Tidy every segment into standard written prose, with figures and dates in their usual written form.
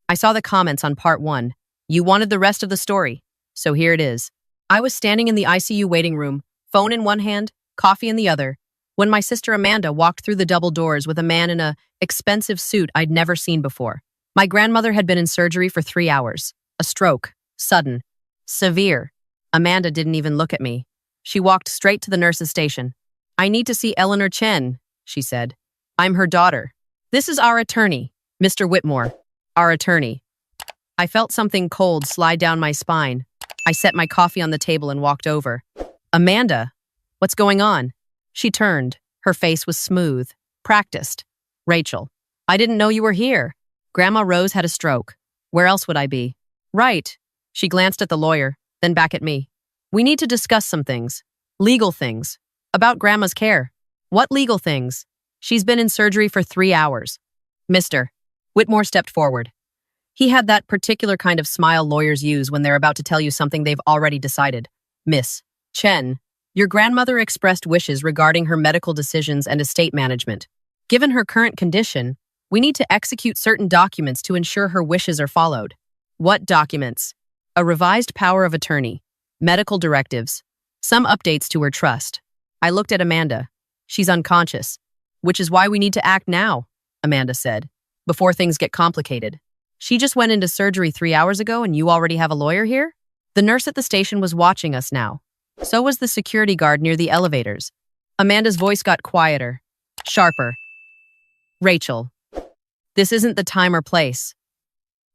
I saw the comments on part 1. You wanted the rest of the story, so here it is. I was standing in the ICU waiting room, phone in one hand, coffee in the other, when my sister Amanda walked through the double doors with a man in a expensive suit I'd never seen before. My grandmother had been in surgery for 3 hours. A stroke. Sudden. Severe. Amanda didn't even look at me. She walked straight to the nurse's station. I need to see Eleanor Chen, she said. I'm her daughter. This is our attorney, Mr. Whitmore. Our attorney. I felt something cold slide down my spine. I set my coffee on the table and walked over. Amanda, what's going on? She turned. Her face was smooth. Practiced. Rachel, I didn't know you were here. Grandma Rose had a stroke. Where else would I be? Right. She glanced at the lawyer, then back at me. We need to discuss some things. Legal things. About Grandma's care. What legal things? She's been in surgery for 3 hours. Mr. Whitmore stepped forward. He had that particular kind of smile lawyers use when they're about to tell you something they've already decided. Miss Chen, your grandmother expressed wishes regarding her medical decisions and estate management. Given her current condition, we need to execute certain documents to ensure her wishes are followed. What documents? A revised power of attorney, medical directives, some updates to her trust. I looked at Amanda. She's unconscious, which is why we need to act now, Amanda said, before things get complicated. She just went into surgery 3 hours ago and you already have a lawyer here? The nurse at the station was watching us now. So was the security guard near the elevators. Amanda's voice got quieter, sharper. Rachel, this isn't the time or place.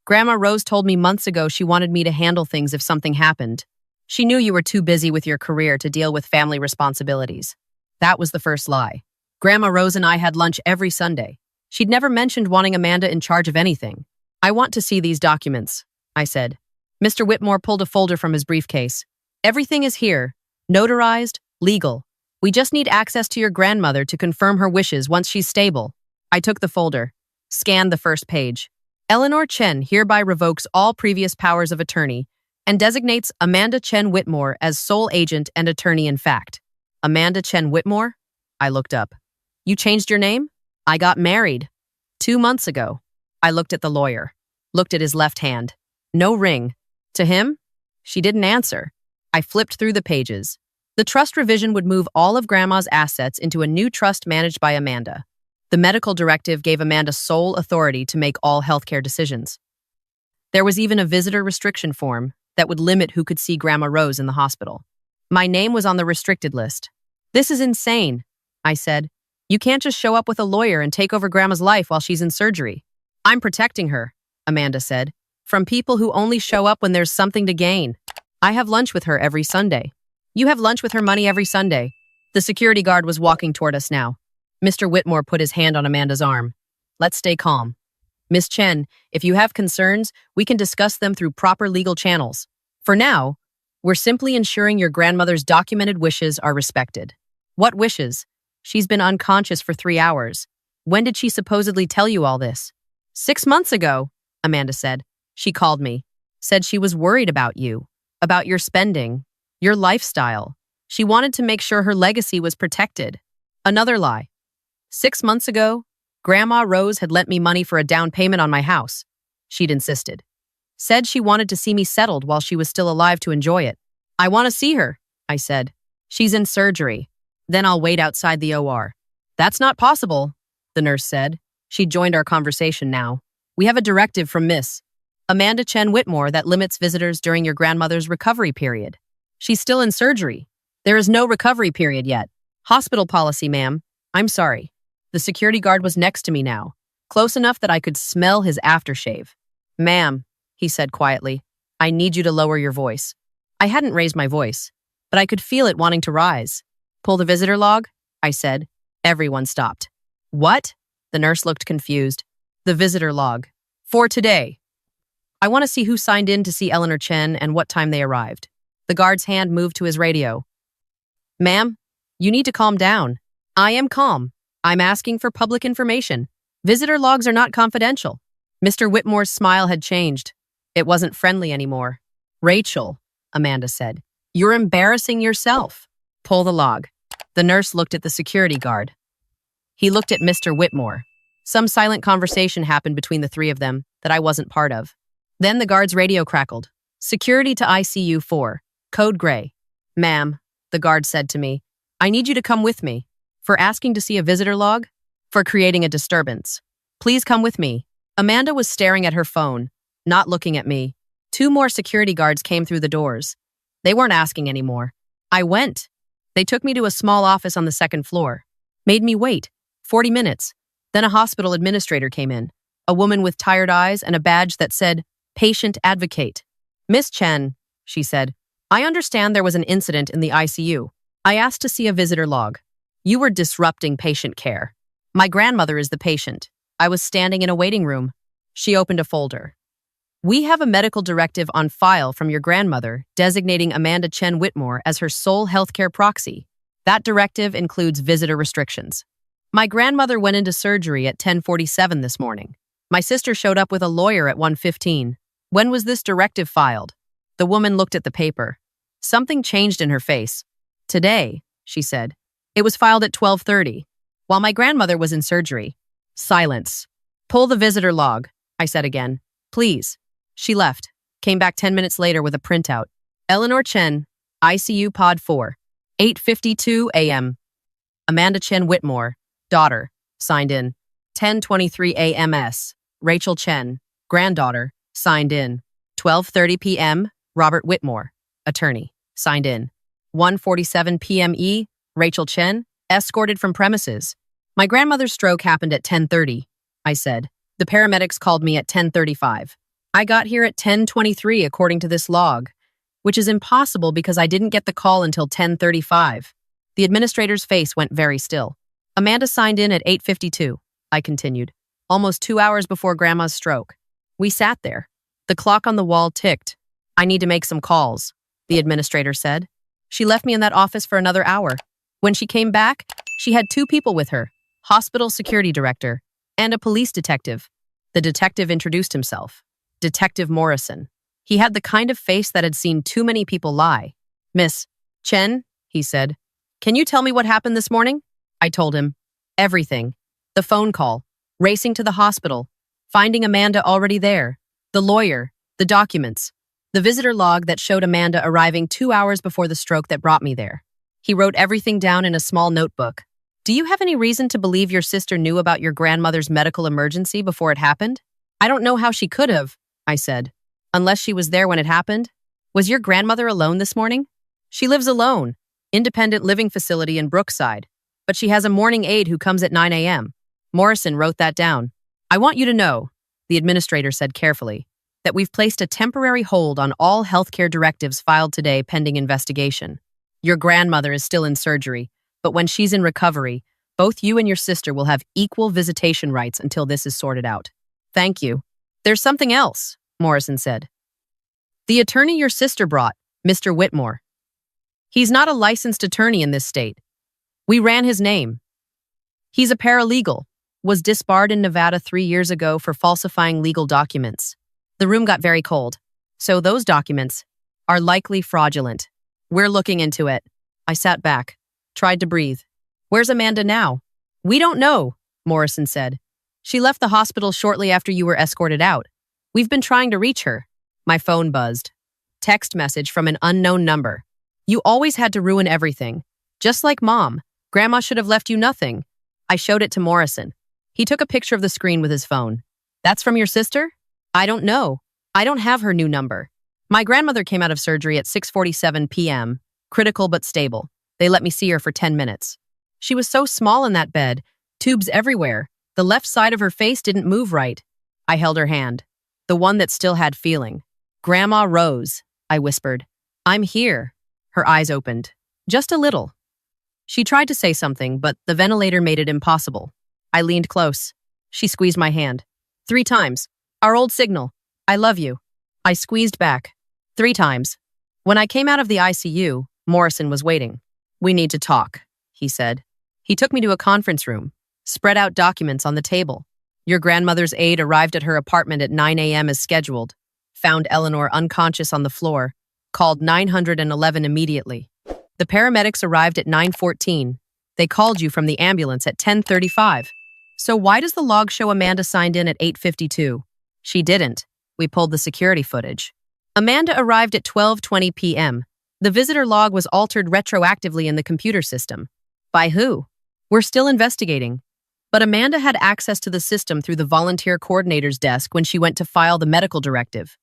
Grandma Rose told me months ago she wanted me to handle things if something happened. She knew you were too busy with your career to deal with family responsibilities. That was the first lie. Grandma Rose and I had lunch every Sunday. She'd never mentioned wanting Amanda in charge of anything. I want to see these documents, I said. Mr. Whitmore pulled a folder from his briefcase. Everything is here. Notarized, legal. We just need access to your grandmother to confirm her wishes once she's stable. I took the folder, scanned the first page. Eleanor Chen hereby revokes all previous powers of attorney and designates Amanda Chen Whitmore as sole agent and attorney in fact. Amanda Chen Whitmore? I looked up. You changed your name? I got married 2 months ago. I looked at the lawyer, looked at his left hand. No ring. To him? She didn't answer. I flipped through the pages. The trust revision would move all of Grandma's assets into a new trust managed by Amanda. The medical directive gave Amanda sole authority to make all healthcare decisions. There was even a visitor restriction form that would limit who could see Grandma Rose in the hospital. My name was on the restricted list. This is insane, I said. You can't just show up with a lawyer and take over Grandma's life while she's in surgery. I'm protecting her, Amanda said, from people who only show up when there's something to gain. I have lunch with her every Sunday. You have lunch with her money every Sunday. The security guard was walking toward us now. Mr. Whitmore put his hand on Amanda's arm. Let's stay calm. Miss Chen, if you have concerns, we can discuss them through proper legal channels. For now, we're simply ensuring your grandmother's documented wishes are respected. What wishes? She's been unconscious for 3 hours. When did she supposedly tell you all this? 6 months ago, Amanda said. She called me, said she was worried about you, about your spending, your lifestyle. She wanted to make sure her legacy was protected. Another lie. 6 months ago, Grandma Rose had lent me money for a down payment on my house. She'd insisted. Said she wanted to see me settled while she was still alive to enjoy it. I want to see her, I said. She's in surgery. Then I'll wait outside the OR. That's not possible, the nurse said. She joined our conversation now. We have a directive from Miss Amanda Chen Whitmore that limits visitors during your grandmother's recovery period. She's still in surgery. There is no recovery period yet. Hospital policy, ma'am. I'm sorry. The security guard was next to me now, close enough that I could smell his aftershave. Ma'am, he said quietly, I need you to lower your voice. I hadn't raised my voice, but I could feel it wanting to rise. Pull the visitor log, I said. Everyone stopped. What? The nurse looked confused. The visitor log. For today. I want to see who signed in to see Eleanor Chen and what time they arrived. The guard's hand moved to his radio. Ma'am, you need to calm down. I am calm. I'm asking for public information. Visitor logs are not confidential. Mr. Whitmore's smile had changed. It wasn't friendly anymore. Rachel, Amanda said, you're embarrassing yourself. Pull the log. The nurse looked at the security guard. He looked at Mr. Whitmore. Some silent conversation happened between the three of them that I wasn't part of. Then the guard's radio crackled. Security to ICU 4. Code Gray. Ma'am, the guard said to me, I need you to come with me. For asking to see a visitor log? For creating a disturbance. Please come with me. Amanda was staring at her phone, not looking at me. 2 more security guards came through the doors. They weren't asking anymore. I went. They took me to a small office on the 2nd floor. Made me wait. 40 minutes. Then a hospital administrator came in. A woman with tired eyes and a badge that said, Patient Advocate. Miss Chen, she said, I understand there was an incident in the ICU. I asked to see a visitor log. You were disrupting patient care. My grandmother is the patient. I was standing in a waiting room. She opened a folder. We have a medical directive on file from your grandmother designating Amanda Chen Whitmore as her sole healthcare proxy. That directive includes visitor restrictions. My grandmother went into surgery at 10:47 this morning. My sister showed up with a lawyer at 1:15. When was this directive filed? The woman looked at the paper. Something changed in her face. Today, she said. It was filed at 12:30, while my grandmother was in surgery. Silence. Pull the visitor log, I said again. Please. She left, came back 10 minutes later with a printout. Eleanor Chen, ICU Pod 4, 8:52 a.m. Amanda Chen Whitmore, daughter, signed in. 10:23 a.m.s. Rachel Chen, granddaughter, signed in. 12:30 p.m. Robert Whitmore, attorney, signed in. 1:47 p.m. Rachel Chen, escorted from premises. My grandmother's stroke happened at 10:30, I said. The paramedics called me at 10:35. I got here at 10:23 according to this log, which is impossible because I didn't get the call until 10:35. The administrator's face went very still. Amanda signed in at 8:52, I continued, almost 2 hours before Grandma's stroke. We sat there. The clock on the wall ticked. I need to make some calls, the administrator said. She left me in that office for another hour. When she came back, she had 2 people with her, hospital security director and a police detective. The detective introduced himself. Detective Morrison. He had the kind of face that had seen too many people lie. Miss Chen, he said, can you tell me what happened this morning? I told him. Everything. The phone call, racing to the hospital, finding Amanda already there, the lawyer, the documents, the visitor log that showed Amanda arriving 2 hours before the stroke that brought me there. He wrote everything down in a small notebook. Do you have any reason to believe your sister knew about your grandmother's medical emergency before it happened? I don't know how she could have, I said. Unless she was there when it happened? Was your grandmother alone this morning? She lives alone, independent living facility in Brookside, but she has a morning aide who comes at 9 a.m. Morrison wrote that down. I want you to know, the administrator said carefully, that we've placed a temporary hold on all healthcare directives filed today pending investigation. Your grandmother is still in surgery, but when she's in recovery, both you and your sister will have equal visitation rights until this is sorted out. Thank you. There's something else, Morrison said. The attorney your sister brought, Mr. Whitmore. He's not a licensed attorney in this state. We ran his name. He's a paralegal, was disbarred in Nevada 3 years ago for falsifying legal documents. The room got very cold. So those documents are likely fraudulent. We're looking into it. I sat back, tried to breathe. Where's Amanda now? We don't know, Morrison said. She left the hospital shortly after you were escorted out. We've been trying to reach her. My phone buzzed. Text message from an unknown number. You always had to ruin everything. Just like Mom. Grandma should have left you nothing. I showed it to Morrison. He took a picture of the screen with his phone. That's from your sister? I don't know. I don't have her new number. My grandmother came out of surgery at 6:47 p.m., critical but stable. They let me see her for 10 minutes. She was so small in that bed, tubes everywhere. The left side of her face didn't move right. I held her hand, the one that still had feeling. Grandma Rose, I whispered. I'm here. Her eyes opened. Just a little. She tried to say something, but the ventilator made it impossible. I leaned close. She squeezed my hand. 3 times. Our old signal. I love you. I squeezed back. 3 times. When I came out of the ICU, Morrison was waiting. We need to talk, he said. He took me to a conference room, spread out documents on the table. Your grandmother's aide arrived at her apartment at 9 a.m. as scheduled, found Eleanor unconscious on the floor, called 911 immediately. The paramedics arrived at 9:14. They called you from the ambulance at 10:35. So why does the log show Amanda signed in at 8:52? She didn't. We pulled the security footage. Amanda arrived at 12:20 p.m. The visitor log was altered retroactively in the computer system. By who? We're still investigating. But Amanda had access to the system through the volunteer coordinator's desk when she went to file the medical directive.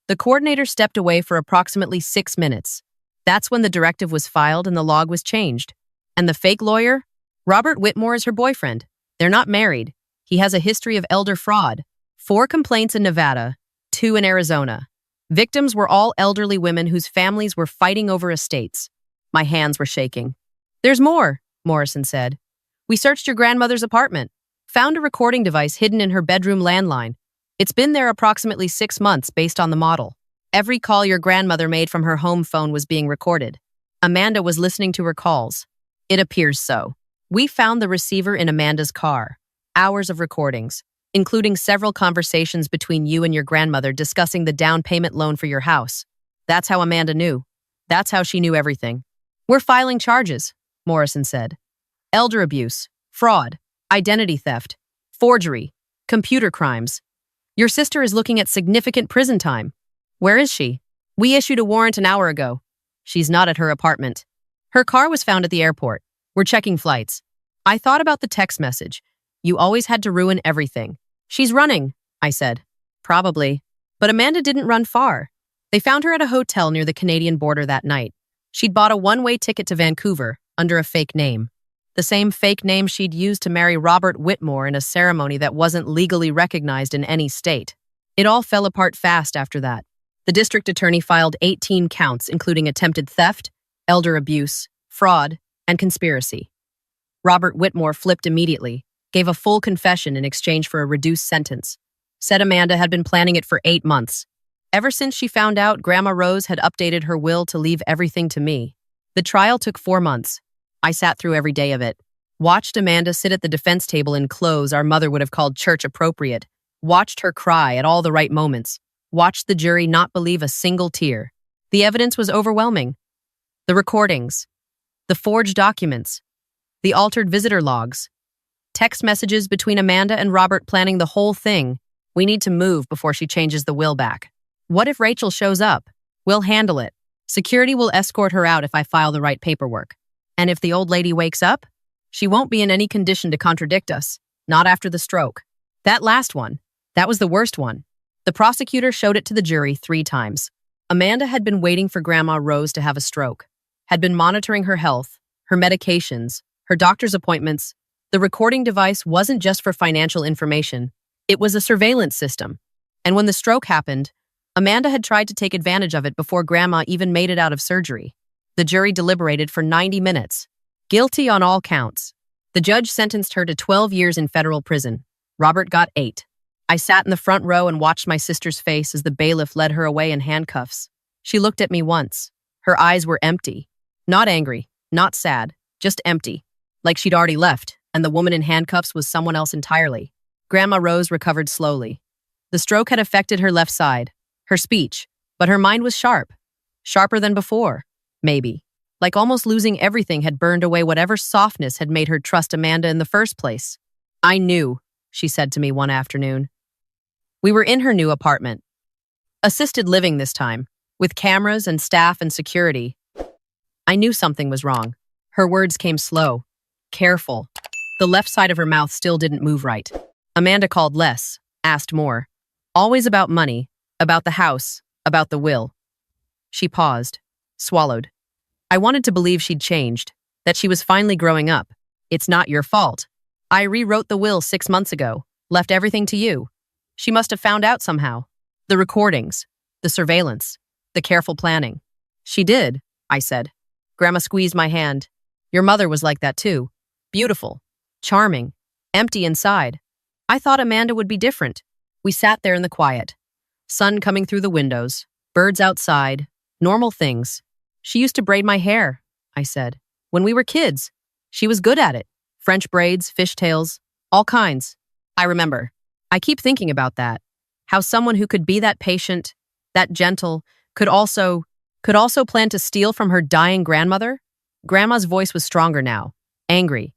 The coordinator stepped away for approximately 6 minutes. That's when the directive was filed and the log was changed. And the fake lawyer? Robert Whitmore is her boyfriend. They're not married. He has a history of elder fraud. 4 complaints in Nevada, 2 in Arizona. Victims were all elderly women whose families were fighting over estates. My hands were shaking. There's more, Morrison said. We searched your grandmother's apartment, found a recording device hidden in her bedroom landline. It's been there approximately 6 months based on the model. Every call your grandmother made from her home phone was being recorded. Amanda was listening to her calls. It appears so. We found the receiver in Amanda's car. Hours of recordings, including several conversations between you and your grandmother discussing the down payment loan for your house. That's how Amanda knew. That's how she knew everything. We're filing charges, Morrison said. Elder abuse, fraud, identity theft, forgery, computer crimes. Your sister is looking at significant prison time. Where is she? We issued a warrant an hour ago. She's not at her apartment. Her car was found at the airport. We're checking flights. I thought about the text message. You always had to ruin everything. She's running, I said. Probably. But Amanda didn't run far. They found her at a hotel near the Canadian border that night. She'd bought a one-way ticket to Vancouver under a fake name. The same fake name she'd used to marry Robert Whitmore in a ceremony that wasn't legally recognized in any state. It all fell apart fast after that. The district attorney filed 18 counts, including attempted theft, elder abuse, fraud, and conspiracy. Robert Whitmore flipped immediately, gave a full confession in exchange for a reduced sentence. Said Amanda had been planning it for 8 months. Ever since she found out Grandma Rose had updated her will to leave everything to me. The trial took 4 months. I sat through every day of it. Watched Amanda sit at the defense table in clothes our mother would have called church appropriate. Watched her cry at all the right moments. Watched the jury not believe a single tear. The evidence was overwhelming. The recordings. The forged documents. The altered visitor logs. Text messages between Amanda and Robert planning the whole thing. We need to move before she changes the will back. What if Rachel shows up? We'll handle it. Security will escort her out if I file the right paperwork. And if the old lady wakes up, she won't be in any condition to contradict us, not after the stroke. That last one, that was the worst one. The prosecutor showed it to the jury 3 times. Amanda had been waiting for Grandma Rose to have a stroke, had been monitoring her health, her medications, her doctor's appointments. The recording device wasn't just for financial information. It was a surveillance system. And when the stroke happened, Amanda had tried to take advantage of it before Grandma even made it out of surgery. The jury deliberated for 90 minutes. Guilty on all counts. The judge sentenced her to 12 years in federal prison. Robert got 8. I sat in the front row and watched my sister's face as the bailiff led her away in handcuffs. She looked at me once. Her eyes were empty. Not angry, not sad, just empty. Like she'd already left, and the woman in handcuffs was someone else entirely. Grandma Rose recovered slowly. The stroke had affected her left side, her speech, but her mind was sharp. Sharper than before. Maybe. Like almost losing everything had burned away whatever softness had made her trust Amanda in the first place. I knew, she said to me one afternoon. We were in her new apartment. Assisted living this time, with cameras and staff and security. I knew something was wrong. Her words came slow, careful. The left side of her mouth still didn't move right. Amanda called less, asked more. Always about money, about the house, about the will. She paused. Swallowed. I wanted to believe she'd changed, that she was finally growing up. It's not your fault. I rewrote the will 6 months ago, left everything to you. She must have found out somehow. The recordings, the surveillance, the careful planning. She did, I said. Grandma squeezed my hand. Your mother was like that too. Beautiful, charming, empty inside. I thought Amanda would be different. We sat there in the quiet. Sun coming through the windows, birds outside, normal things. She used to braid my hair, I said. When we were kids. She was good at it. French braids, fishtails, all kinds. I remember. I keep thinking about that. How someone who could be that patient, that gentle, could also plan to steal from her dying grandmother? Grandma's voice was stronger now. Angry.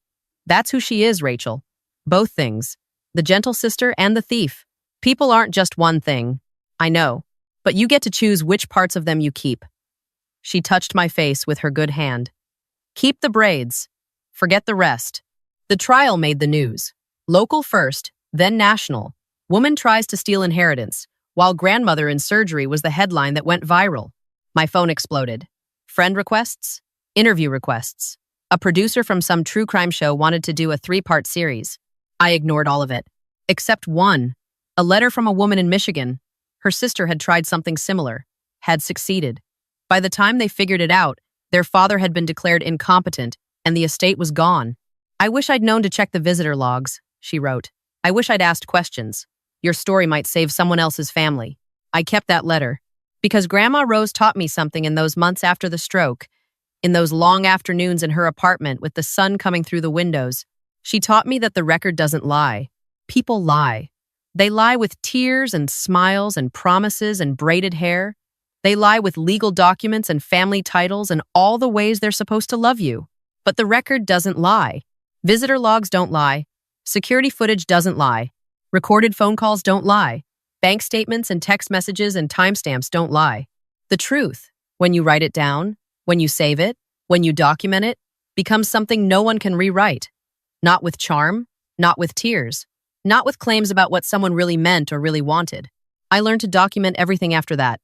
That's who she is, Rachel. Both things. The gentle sister and the thief. People aren't just one thing. I know. But you get to choose which parts of them you keep. She touched my face with her good hand. Keep the braids. Forget the rest. The trial made the news. Local first, then national. Woman tries to steal inheritance, while grandmother in surgery was the headline that went viral. My phone exploded. Friend requests? Interview requests. A producer from some true crime show wanted to do a 3-part series. I ignored all of it. Except one. A letter from a woman in Michigan. Her sister had tried something similar. Had succeeded. By the time they figured it out, their father had been declared incompetent, and the estate was gone. I wish I'd known to check the visitor logs, she wrote. I wish I'd asked questions. Your story might save someone else's family. I kept that letter. Because Grandma Rose taught me something in those months after the stroke, in those long afternoons in her apartment with the sun coming through the windows. She taught me that the record doesn't lie. People lie. They lie with tears and smiles and promises and braided hair. They lie with legal documents and family titles and all the ways they're supposed to love you. But the record doesn't lie. Visitor logs don't lie. Security footage doesn't lie. Recorded phone calls don't lie. Bank statements and text messages and timestamps don't lie. The truth, when you write it down, when you save it, when you document it, becomes something no one can rewrite. Not with charm, not with tears, not with claims about what someone really meant or really wanted. I learned to document everything after that.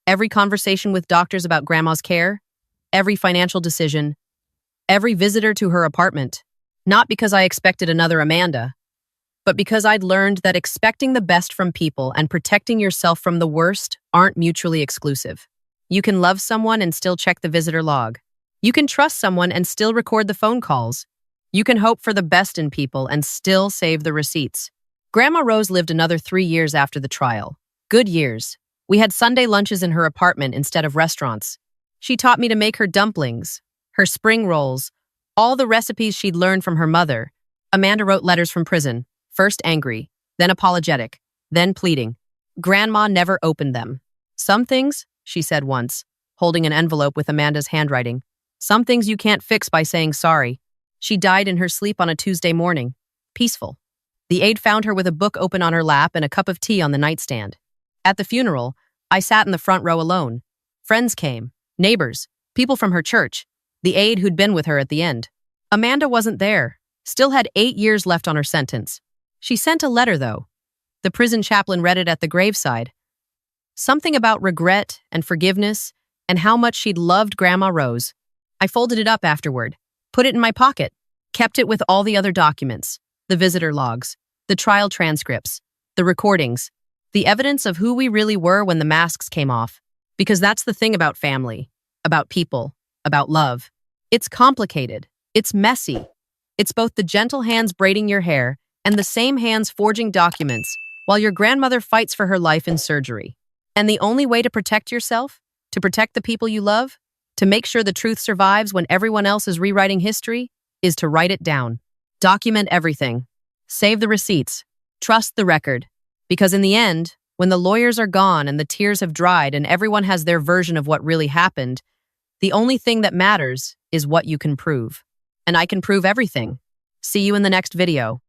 Every conversation with doctors about Grandma's care, every financial decision, every visitor to her apartment. Not because I expected another Amanda, but because I'd learned that expecting the best from people and protecting yourself from the worst aren't mutually exclusive. You can love someone and still check the visitor log. You can trust someone and still record the phone calls. You can hope for the best in people and still save the receipts. Grandma Rose lived another 3 years after the trial. Good years. We had Sunday lunches in her apartment instead of restaurants. She taught me to make her dumplings, her spring rolls, all the recipes she'd learned from her mother. Amanda wrote letters from prison, first angry, then apologetic, then pleading. Grandma never opened them. Some things, she said once, holding an envelope with Amanda's handwriting, some things you can't fix by saying sorry. She died in her sleep on a Tuesday morning. Peaceful. The aide found her with a book open on her lap and a cup of tea on the nightstand. At the funeral, I sat in the front row alone. Friends came, neighbors, people from her church, the aide who'd been with her at the end. Amanda wasn't there, still had 8 years left on her sentence. She sent a letter, though. The prison chaplain read it at the graveside. Something about regret and forgiveness and how much she'd loved Grandma Rose. I folded it up afterward, put it in my pocket, kept it with all the other documents, the visitor logs, the trial transcripts, the recordings, the evidence of who we really were when the masks came off. Because that's the thing about family, about people, about love. It's complicated. It's messy. It's both the gentle hands braiding your hair and the same hands forging documents while your grandmother fights for her life in surgery. And the only way to protect yourself, to protect the people you love, to make sure the truth survives when everyone else is rewriting history, is to write it down. Document everything. Save the receipts. Trust the record. Because in the end, when the lawyers are gone and the tears have dried and everyone has their version of what really happened, the only thing that matters is what you can prove. And I can prove everything. See you in the next video.